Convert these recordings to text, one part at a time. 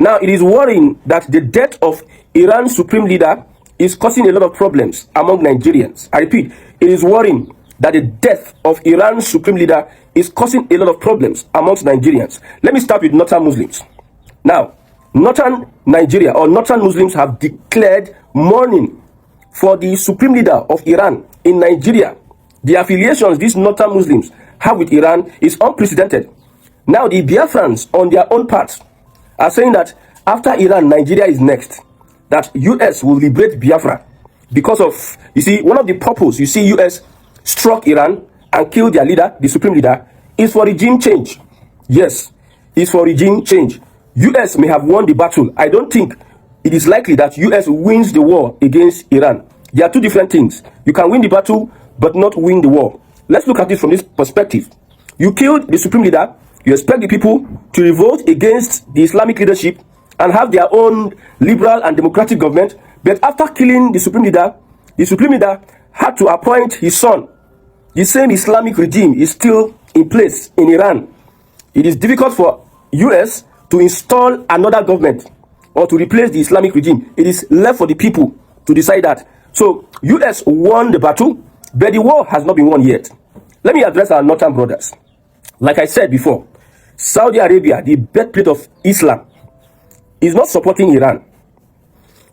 Now, it is worrying that the death of Iran's supreme leader is causing a lot of problems among Nigerians. I repeat, it is worrying that the death of Iran's supreme leader is causing a lot of problems amongst Nigerians. Let me start with northern Muslims. Now, northern Nigeria or northern Muslims have declared mourning for the supreme leader of Iran in Nigeria. The affiliations these northern Muslims have with Iran is unprecedented. Now, the Biafrans, on their own part, are saying that after Iran, Nigeria is next. That US will liberate Biafra because of, you see, one of the purpose, you see, US struck Iran and killed their leader, the supreme leader, is for regime change. Yes, is for regime change. US may have won the battle. I don't think it is likely that US wins the war against Iran. There are two different things. You can win the battle, but not win the war. Let's look at it from this perspective. You killed the supreme leader. You expect the people to revolt against the Islamic leadership and have their own liberal and democratic government. But after killing the supreme leader had to appoint his son. The same Islamic regime is still in place in Iran. It is difficult for US to install another government or to replace the Islamic regime. It is left for the people to decide that. So US won the battle, but the war has not been won yet. Let me address our northern brothers. Like I said before, Saudi Arabia, the birthplace of Islam, is not supporting Iran.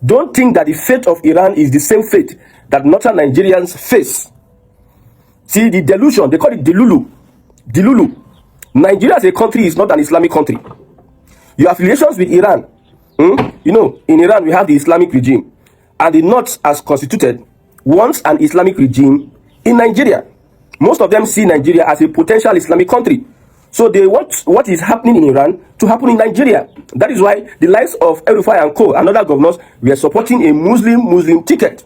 Don't think that the fate of Iran is the same fate that northern Nigerians face. See, the delusion, they call it Delulu. Delulu. Nigeria as a country is not an Islamic country. Your affiliations with Iran, you know, in Iran we have the Islamic regime, and the North has constituted once an Islamic regime in Nigeria. Most of them see Nigeria as a potential Islamic country. So they want what is happening in Iran to happen in Nigeria. That is why the likes of Erupts and Co. and other governors were supporting a Muslim ticket.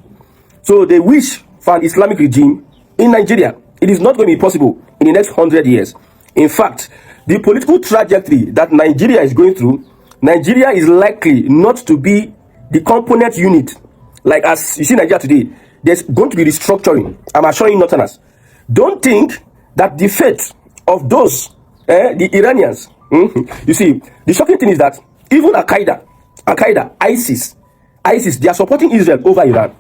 So they wish for an Islamic regime in Nigeria. It is not going to be possible in the next 100 years. In fact, the political trajectory that Nigeria is going through, Nigeria is likely not to be the component unit. Like as you see Nigeria today, there's going to be restructuring. I'm assuring Northerners. Don't think that the fate of those, the Iranians, you see, the shocking thing is that even Al-Qaeda, ISIS, they are supporting Israel over Iran.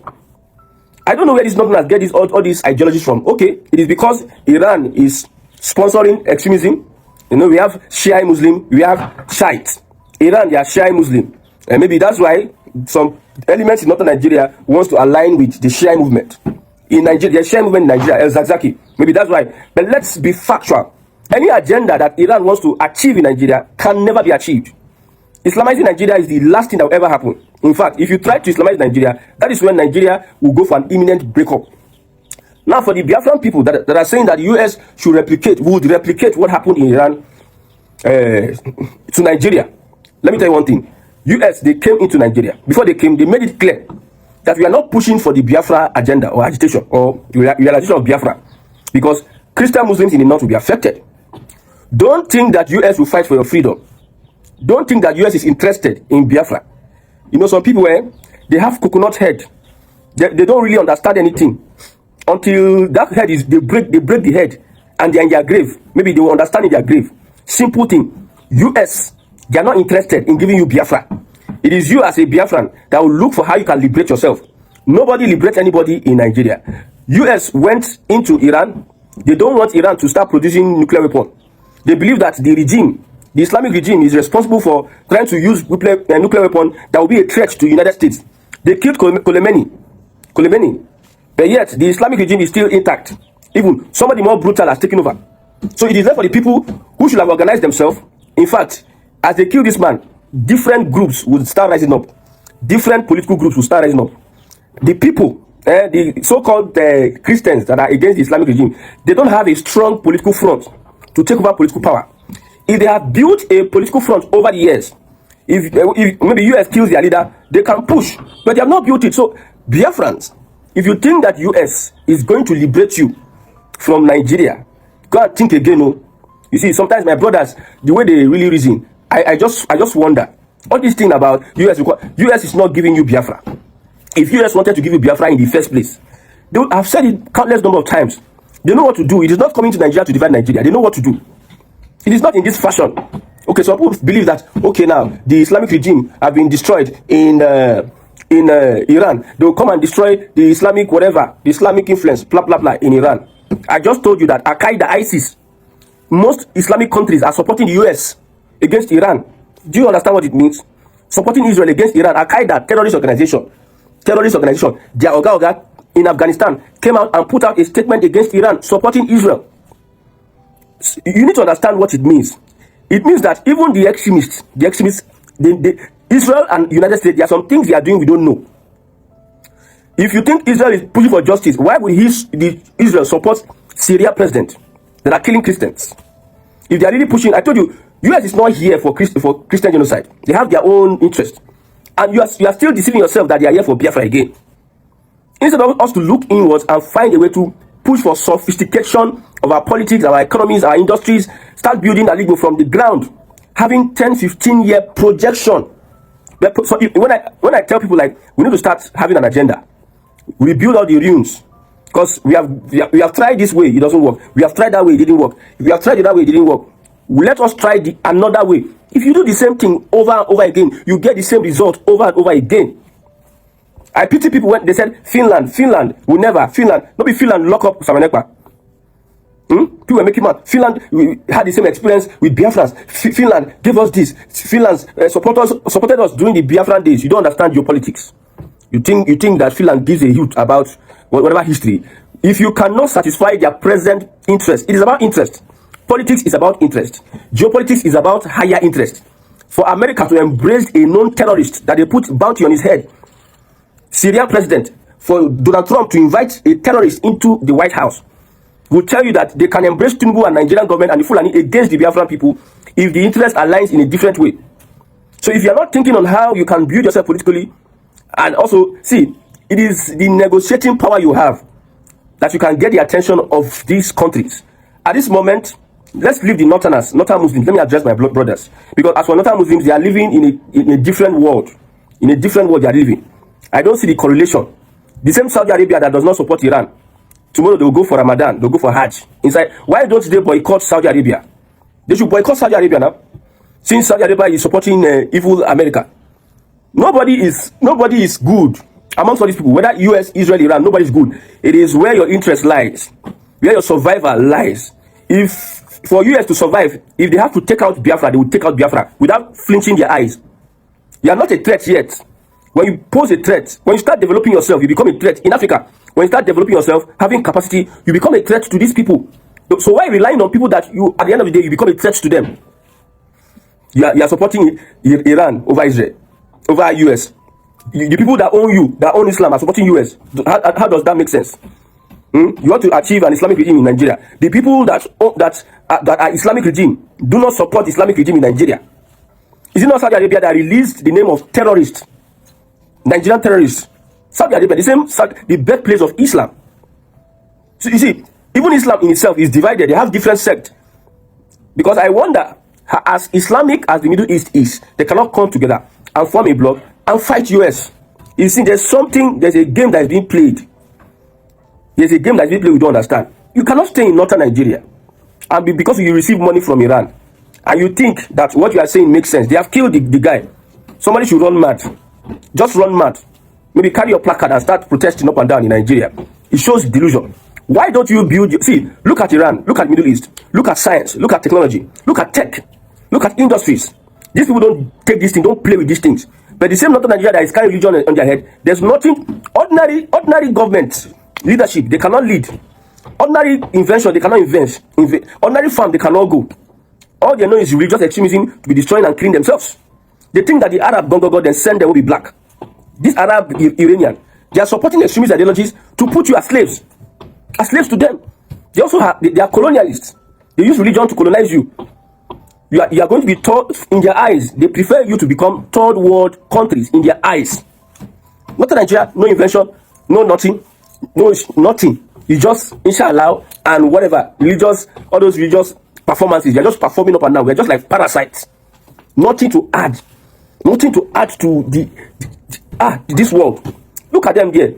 I don't know where these Northerners get all these ideologies from. Okay, it is because Iran is sponsoring extremism. You know, we have Shia Muslim, we have Shiite. Iran, they are Shia Muslim. And maybe that's why some elements in northern Nigeria wants to align with the Shia movement. In Nigeria, the Shia movement in Nigeria, El Zakzaki. Maybe that's why. But let's be factual. Any agenda that Iran wants to achieve in Nigeria can never be achieved. Islamizing Nigeria is the last thing that will ever happen. In fact, if you try to Islamize Nigeria, that is when Nigeria will go for an imminent breakup. Now, for the Biafran people that are saying that the US would replicate what happened in Iran to Nigeria, let me tell you one thing. US, they came into Nigeria. Before they came, they made it clear that we are not pushing for the Biafra agenda or agitation or realization of Biafra, because Christian Muslims in the north will be affected. Don't think that US will fight for your freedom. Don't think that US is interested in Biafra. You know, some people, they have coconut head. They don't really understand anything until that head is, they break the head and they're in their grave. Maybe they will understand in their grave. Simple thing. US, they are not interested in giving you Biafra. It is you as a Biafran that will look for how you can liberate yourself. Nobody liberates anybody in Nigeria. US went into Iran. They don't want Iran to start producing nuclear weapons. They believe that the regime, the Islamic regime, is responsible for trying to use nuclear weapon that will be a threat to the United States. They killed Khamenei. But yet, the Islamic regime is still intact. Even somebody more brutal has taken over. So it is left for the people who should have organized themselves. In fact, as they kill this man, different groups will start rising up. Different political groups will start rising up. The people, the so-called Christians that are against the Islamic regime, they don't have a strong political front to take over political power. If they have built a political front over the years, if maybe US kills their leader, they can push, but they have not built it. So, Biafrans, if you think that US is going to liberate you from Nigeria, go and think again. No, you see, sometimes my brothers, the way they really reason, I just wonder. All this thing about US is not giving you Biafra. If US wanted to give you Biafra in the first place, they would have said it countless number of times. They know what to do. It is not coming to Nigeria to divide Nigeria. They know what to do. It is not in this fashion. Okay, some people believe that, okay, now the Islamic regime have been destroyed in Iran. They will come and destroy the Islamic whatever, the Islamic influence, blah, blah, blah, in Iran. I just told you that Al-Qaeda, ISIS, most Islamic countries are supporting the US against Iran. Do you understand what it means? Supporting Israel against Iran. Al-Qaeda, terrorist organization, their Oga in Afghanistan came out and put out a statement against Iran, supporting Israel. You need to understand what it means. It means that even the extremists, Israel and United States, there are some things they are doing we don't know. If you think Israel is pushing for justice, why would Israel support Syria president that are killing Christians? If they are really pushing, I told you, US is not here for Christian genocide. They have their own interest. And you are still deceiving yourself that they are here for Biafra again. Instead of us to look inwards and find a way to push for sophistication of our politics, our economies, our industries, start building a legal from the ground, having 10, 15-year projection. So when I tell people, like, we need to start having an agenda, we build all the runes, because we have tried this way, it doesn't work. We have tried that way, it didn't work. If we have tried it that way, it didn't work. Let us try another way. If you do the same thing over and over again, you get the same result over and over again. I pity people when they said Finland will never. Nobody Finland lock up Samanekpa. People were making mad. Finland, we had the same experience with Biafrans. Finland gave us this. Finland supported us during the Biafran days. You don't understand geopolitics. You think that Finland gives a hoot about whatever history. If you cannot satisfy their present interest, it is about interest. Politics is about interest. Geopolitics is about higher interest. For America to embrace a known terrorist that they put bounty on his head, Syrian president, for Donald Trump to invite a terrorist into the White House, will tell you that they can embrace Tinubu and Nigerian government and the Fulani against the Biafran people if the interest aligns in a different way. So if you are not thinking on how you can build yourself politically, and also, see, it is the negotiating power you have that you can get the attention of these countries. At this moment, let's leave the northern Muslims. Let me address my brothers. Because as for northern Muslims, they are living in a different world. In a different world they are living. I don't see the correlation. The same Saudi Arabia that does not support Iran, tomorrow they will go for Ramadan, they'll go for Hajj. Inside, why don't they boycott Saudi Arabia? They should boycott Saudi Arabia now. Since Saudi Arabia is supporting evil America. Nobody is good amongst all these people, whether US, Israel, Iran, nobody is good. It is where your interest lies, where your survival lies. If for US to survive, if they have to take out Biafra, they will take out Biafra without flinching their eyes. You are not a threat yet. When you pose a threat, when you start developing yourself, you become a threat. In Africa, when you start developing yourself, having capacity, you become a threat to these people. So why relying on people that you, at the end of the day, you become a threat to them? You are supporting Iran over Israel, over US. The people that own you, that own Islam, are supporting US. How does that make sense? You want to achieve an Islamic regime in Nigeria. The people that are Islamic regime do not support Islamic regime in Nigeria. Is it not Saudi Arabia that released the name of terrorists, Nigerian terrorists? Saudi Arabia, the birthplace of Islam. So you see, even Islam in itself is divided. They have different sects. Because I wonder, as Islamic as the Middle East is, they cannot come together and form a bloc and fight US. You see, there's a game that is being played. There's a game that is being played we don't understand. You cannot stay in northern Nigeria and because you receive money from Iran and you think that what you are saying makes sense. They have killed the guy. Somebody should run mad. Just run mad. Maybe carry your placard and start protesting up and down in Nigeria. It shows delusion. Why don't you build... See, look at Iran. Look at Middle East. Look at science. Look at technology. Look at tech. Look at industries. These people don't take these things. Don't play with these things. But the same northern Nigeria that is carrying religion on their head, there's nothing... Ordinary government leadership, they cannot lead. Ordinary invention, they cannot invent. Ordinary farm, they cannot go. All they know is religious extremism to be destroying and killing themselves. They think that the Arab go then send them will be black. This Arab Iranian, they are supporting extremist ideologies to put you as slaves. As slaves to them. They also have, they are colonialists. They use religion to colonize you. You are going to be taught in their eyes. They prefer you to become third world countries in their eyes. Not in Nigeria, no invention, no nothing. No, it's nothing. It's just inshallah and whatever religious, all those religious performances. They're just performing up and down. We're just like parasites. Nothing to add. Nothing to add to this world. Look at them there.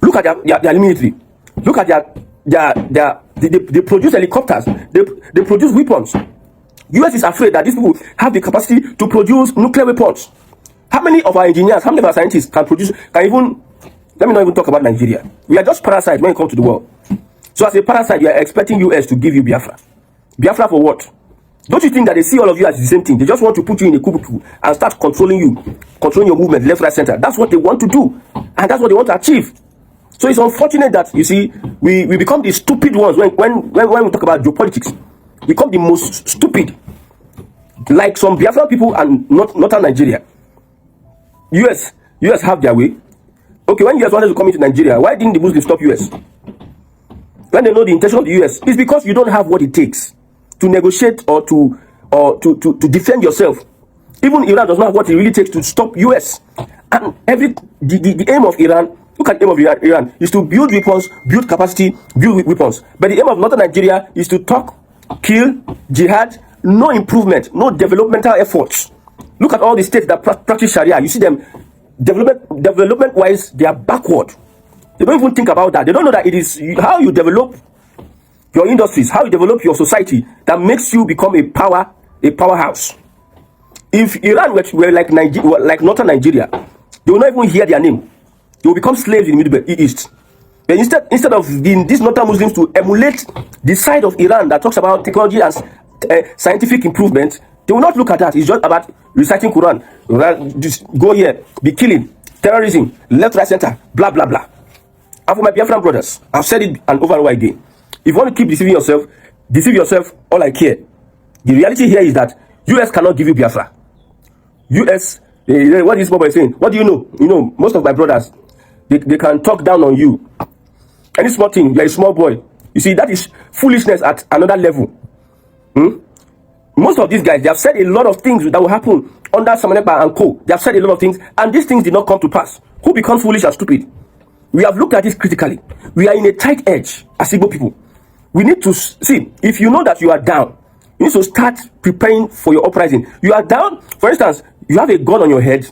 Look at their military. Look at they produce helicopters. They produce weapons. US is afraid that these people have the capacity to produce nuclear weapons. How many of our engineers, how many of our scientists can produce, can even, let me not even talk about Nigeria. We are just parasites when it comes to the world. So as a parasite, you are expecting US to give you Biafra. Biafra for what? Don't you think that they see all of you as the same thing? They just want to put you in a cubicle and start controlling you, controlling your movement, left, right, center. That's what they want to do. And that's what they want to achieve. So it's unfortunate that, you see, we become the stupid ones when we talk about geopolitics. We become the most stupid. Like some Biafra people and northern Nigeria. US have their way. Okay, when US wanted to come into Nigeria, why didn't the Muslims stop US? When they know the intention of the US, it's because you don't have what it takes to negotiate or to defend yourself. Even Iran does not have what it really takes to stop US. And the aim of Iran, look at the aim of Iran is to build weapons, build capacity, build weapons. But the aim of northern Nigeria is to talk, kill, jihad, no improvement, no developmental efforts. Look at all the states that practice Sharia. You see them, development-wise, they are backward. They don't even think about that. They don't know that it is how you develop your industries, how you develop your society that makes you become a powerhouse. If Iran were like northern Nigeria, they will not even hear their name. They will become slaves in the Middle East. But instead of these northern Muslims to emulate the side of Iran that talks about technology and scientific improvement, they will not look at that. It's just about reciting Quran. Just go here, be killing, terrorism, left, right, center, blah, blah, blah. And for my Biafran brothers, I've said it and over again. If you want to keep deceiving yourself, deceive yourself all I care. The reality here is that US cannot give you Biafra. US, what is this boy saying? What do you know? You know, most of my brothers, they can talk down on you. Any small thing, you're a small boy. You see, that is foolishness at another level. Most of these guys, they have said a lot of things that will happen under Samanekpa and co. They have said a lot of things, and these things did not come to pass. Who becomes foolish and stupid? We have looked at this critically. We are in a tight edge as Igbo people. We need to see, if you know that you are down, you need to start preparing for your uprising. You are down, for instance, you have a gun on your head.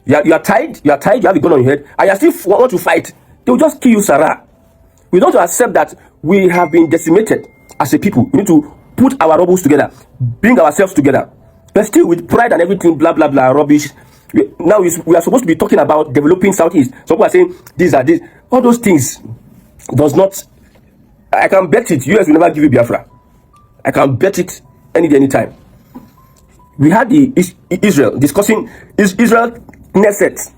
You are tied, you have a gun on your head, and you still want to fight. They will just kill you, Sarah. We don't accept that we have been decimated as a people. We need to put our rebels together, bring ourselves together, but still with pride and everything, blah, blah, blah, rubbish. Now we are supposed to be talking about developing Southeast. Some people are saying these are this. All those things does not. I can bet it. US will never give you Biafra. I can bet it any day, anytime. We had the Israel discussing Israel Knesset,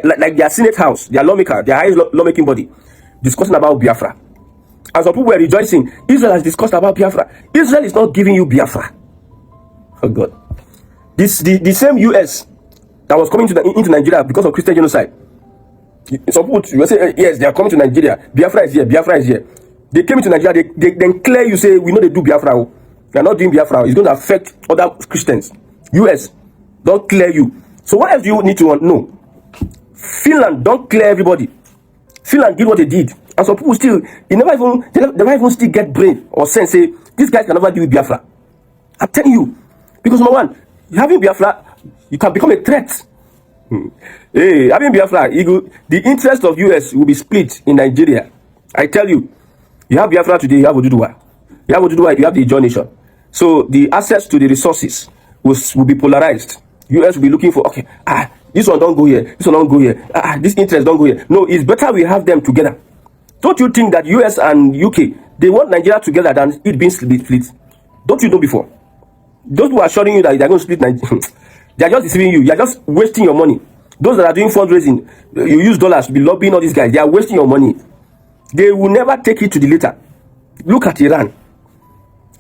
like their Senate House, their lawmaker, their highest lawmaking body, discussing about Biafra. And some people were rejoicing. Israel has discussed about Biafra. Israel is not giving you Biafra. Oh God. The same US that was coming into Nigeria because of Christian genocide. Some people will say, yes, they are coming to Nigeria. Biafra is here. Biafra is here. They came into Nigeria. They then clear you say, we know they do Biafra. They are not doing Biafra. It's going to affect other Christians. US, don't clear you. So what else do you need to know? Finland, don't clear everybody. Finland did what they did. And some people still, they never even still get brain or sense, say, these guys can never deal with Biafra. I'm telling you. Because number one, having Biafra, you can become a threat. Hey, having Biafra, the interest of US will be split in Nigeria. I tell you, you have Biafra today, you have Oduduwa. You have Oduduwa, you have the Ijaw nation. So the access to the resources will be polarized. US will be looking for, okay, this one don't go here, this one don't go here, this interest don't go here. No, it's better we have them together. Don't you think that US and UK, they want Nigeria together than it being split? Don't you know before? Those who are assuring you that they are going to split Nigeria, they are just deceiving you. You are just wasting your money. Those that are doing fundraising, you use dollars to be lobbying all these guys. They are wasting your money. They will never take it to the later. Look at Iran.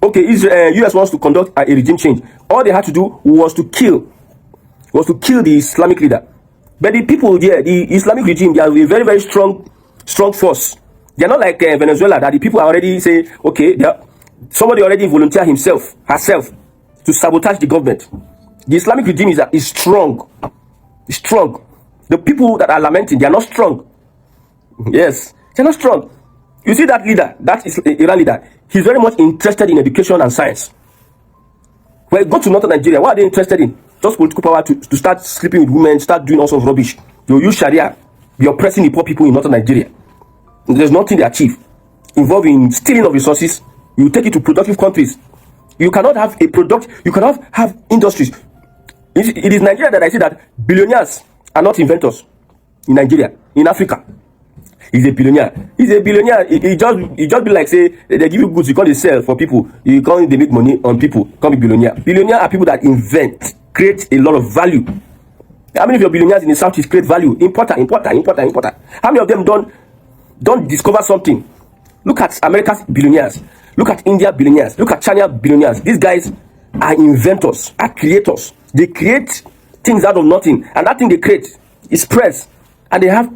Okay, US wants to conduct a regime change. All they had to do was to kill the Islamic leader. But the people there, the Islamic regime, they are a very, very strong force. They are not like Venezuela, that the people are already say, okay, somebody already volunteered herself to sabotage the government. The Islamic regime is strong. It's strong. The people that are lamenting, they are not strong. Yes, they're not strong. You see that leader, that is Iran leader, he's very much interested in education and science. Well, go to northern Nigeria, what are they interested in? Just political power to start sleeping with women, start doing all sorts of rubbish. They'll use Sharia, be oppressing the poor people in northern Nigeria. There's nothing they achieve. Involved in stealing of resources, you take it to productive countries. You cannot have a product. You cannot have industries. It is Nigeria that I see that billionaires are not inventors. In Nigeria, in Africa, he's a billionaire. He's a billionaire. He just be like, say, they give you goods, you can't sell for people. You can't, they make money on people. Can't be billionaire. Billionaire are people that invent, create a lot of value. How many of your billionaires in the South is create value? Importer. How many of them don't discover something? Look at America's billionaires. Look at India billionaires. Look at China billionaires. These guys are inventors, are creators. They create things out of nothing, and that thing they create is spreads, and they have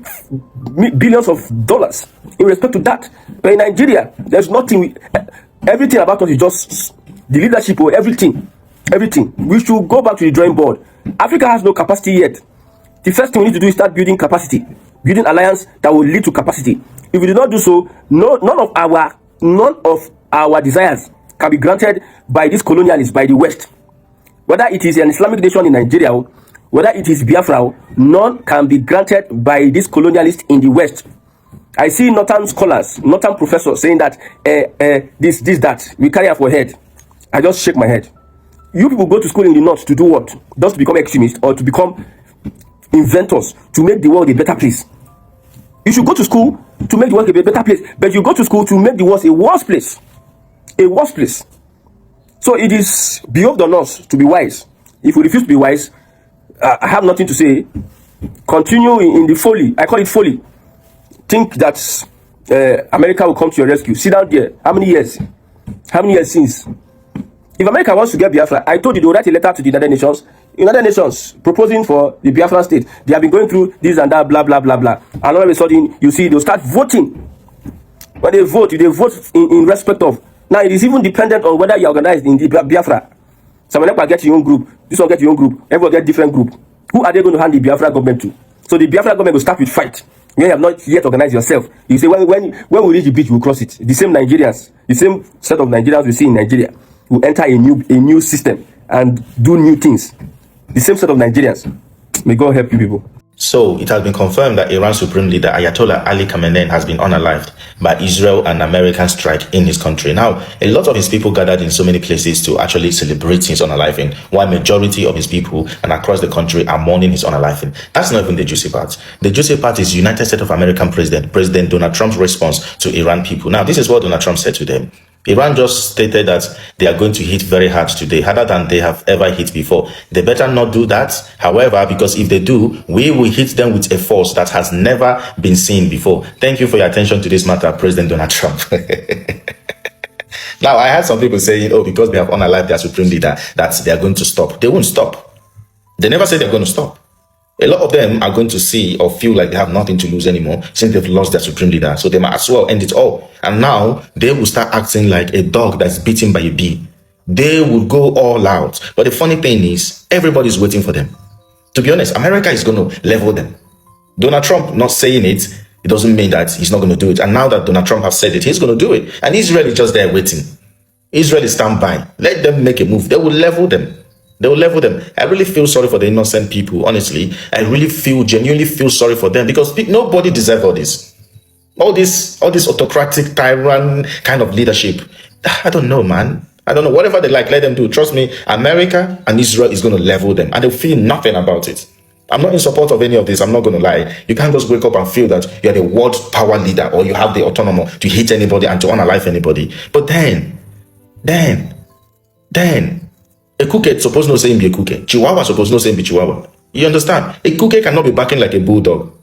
billions of dollars in respect to that. But in Nigeria, there's nothing. Everything about us is just the leadership or everything. We should go back to the drawing board. Africa has no capacity yet. The first thing we need to do is start building capacity, building alliance that will lead to capacity. If we do not do so, none of our desires can be granted by these colonialists, by the West. Whether it is an Islamic nation in Nigeria, whether it is Biafra, none can be granted by these colonialists in the West. I see northern scholars, northern professors saying that this, that, we carry our head. I just shake my head. You people go to school in the north to do what? Just to become extremists or to become inventors, to make the world a better place. You should go to school to make the world a better place, but you go to school to make the world a worse place. A worse place. So it is behoved on us to be wise. If we refuse to be wise, I have nothing to say. Continue in the folly. I call it folly. Think that America will come to your rescue. Sit down there. How many years? How many years since? If America wants to get Biafra, I told you they will write a letter to the United Nations. United Nations proposing for the Biafra state. They have been going through this and that, blah, blah, blah, blah. And all of a sudden, you see, they'll start voting. When they vote in respect of. Now, it is even dependent on whether you are organized in the Biafra. Some of them get your own group. This one get your own group. Everyone get different group. Who are they going to hand the Biafra government to? So the Biafra government will start with fight. When you have not yet organized yourself, you say, when we reach the beach, we'll cross it. The same Nigerians, the same set of Nigerians we see in Nigeria will enter a new system and do new things. The same set of Nigerians. May God help you people. So it has been confirmed that Iran's supreme leader Ayatollah Ali Khamenei has been unalived by Israel and American strike in his country. Now, a lot of his people gathered in so many places to actually celebrate his unaliving, while majority of his people and across the country are mourning his unaliving. That's not even the juicy part. The juicy part is United States of American President Donald Trump's response to Iran people. Now, this is what Donald Trump said to them. Iran just stated that they are going to hit very hard today, harder than they have ever hit before. They better not do that. However, because if they do, we will hit them with a force that has never been seen before. Thank you for your attention to this matter, President Donald Trump. Now, I had some people saying, oh, because they have unalived their supreme leader, that they are going to stop. They won't stop. They never said they're going to stop. A lot of them are going to see or feel like they have nothing to lose anymore since they've lost their supreme leader. So they might as well end it all. And now they will start acting like a dog that's beaten by a bee. They will go all out. But the funny thing is, everybody's waiting for them. To be honest, America is going to level them. Donald Trump not saying it, it doesn't mean that he's not going to do it. And now that Donald Trump has said it, he's going to do it. And Israel is just there waiting. Israel is standby. Let them make a move. They will level them. They will level them. I really feel sorry for the innocent people, honestly. I really genuinely feel sorry for them because nobody deserves all this. All this autocratic, tyrant kind of leadership. I don't know, man. I don't know. Whatever they like, let them do. Trust me, America and Israel is going to level them and they'll feel nothing about it. I'm not in support of any of this. I'm not going to lie. You can't just wake up and feel that you're the world power leader or you have the autonomy to hit anybody and to unalive anybody. But then, a cookie supposed not saying be a cookie. Chihuahua supposed not saying be Chihuahua. You understand? A cookie cannot be barking like a bulldog.